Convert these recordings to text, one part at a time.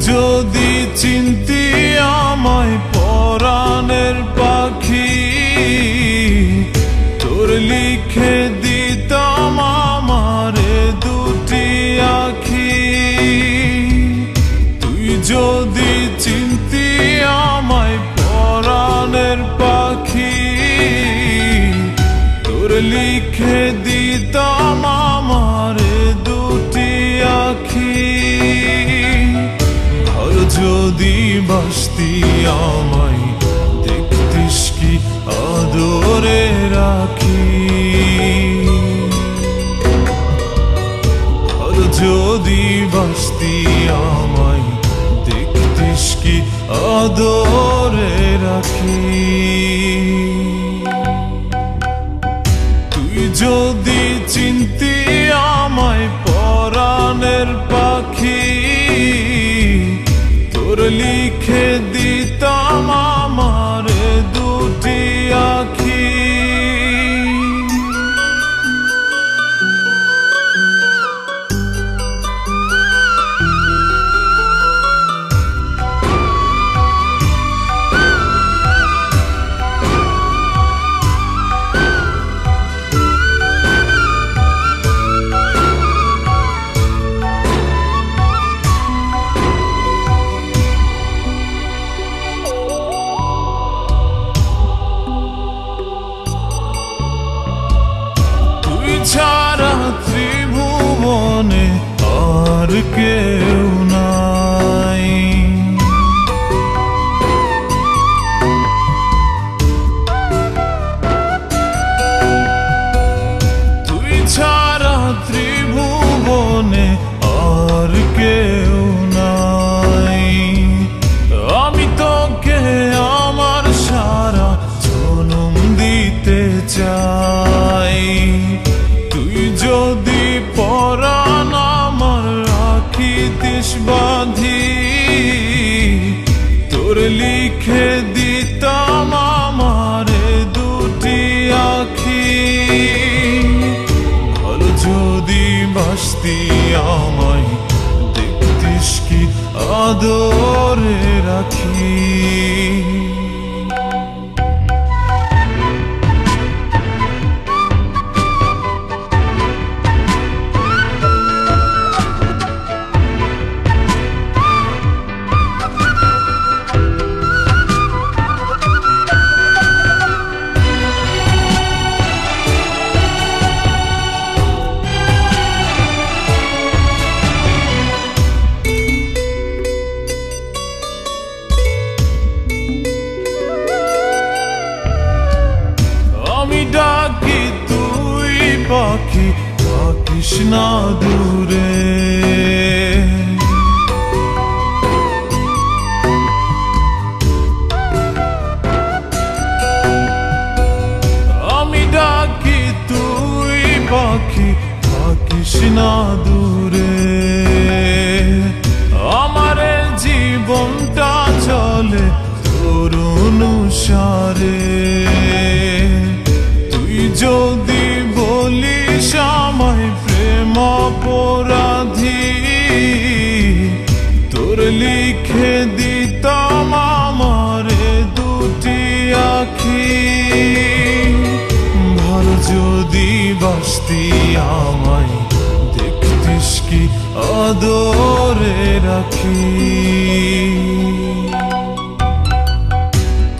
যদি চিনতি আমায় পরাণের পাখি, তোর লিখে দিতাম আমারে দুটি আখি। তুই যদি চিনতি আমায় পরাণের পাখি, তোর লিখে দিতাম আমারে দুটি আখি। যদি বাসতি আমায় দেখতিস কি আদরে রাখি। আর যদি বাসতি আমায় দেখতিস কি আদরে রাখি। তুই যদি চিনতি আমায় পরাণের পাখি, তোর লিখে দিতাম আমারে দুটি আখি। ছাড়া ত্রিভুবনে আর কেউ নাই। তুই ছাড়া ত্রিভুবনে আর কেউ নাই। আমি তোকে আমার সারা জনম দিতে চাই। যদি পরাণ আমার রাখিতিস বাঁধি, তোর লিখে দিতাম আমারে দুটি আখি। ভালো যদি বাসতি আমায় দেখতিস কি আদরে রাখি। ডাকি তুই পাখি থাকিস না দূরে। আমি ডাকি তুই পাখি থাকিস না দূরে। আমার জীবনটা চলে তোর অনুসারে। যদি বলিস আমায় প্রেম অপরাধী, তোর লিখে দিতাম আমারে দুটি আখি। ভালো যদি বাসতি আমায় দেখতিস কি আদরে রাখি।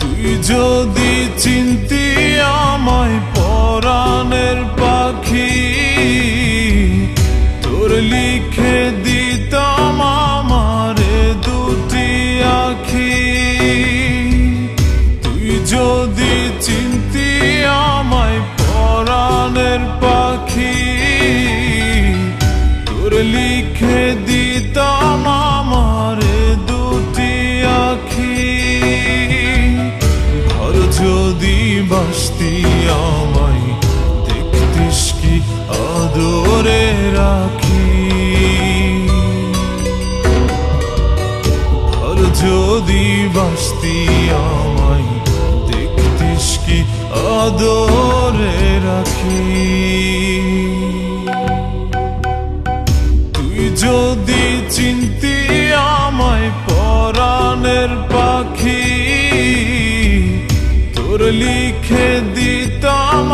তুই যদি চিনতি আমায় পরাণের পাখি, তোর লিখে দিতাম আমারে দুটি আখি। তুই যদি চিনতি আমায় পরাণের পাখি, তোর লিখে দিতাম আমারে দুটি আখি। ঘর যদি বাসতি আমায় দেখতিস কি আদরে রাখি। ঘর যদি বাসতি আমায় দেখতিস কি আদরে রাখি। তুই যদি চিনতি আমায় লিখে দিতাম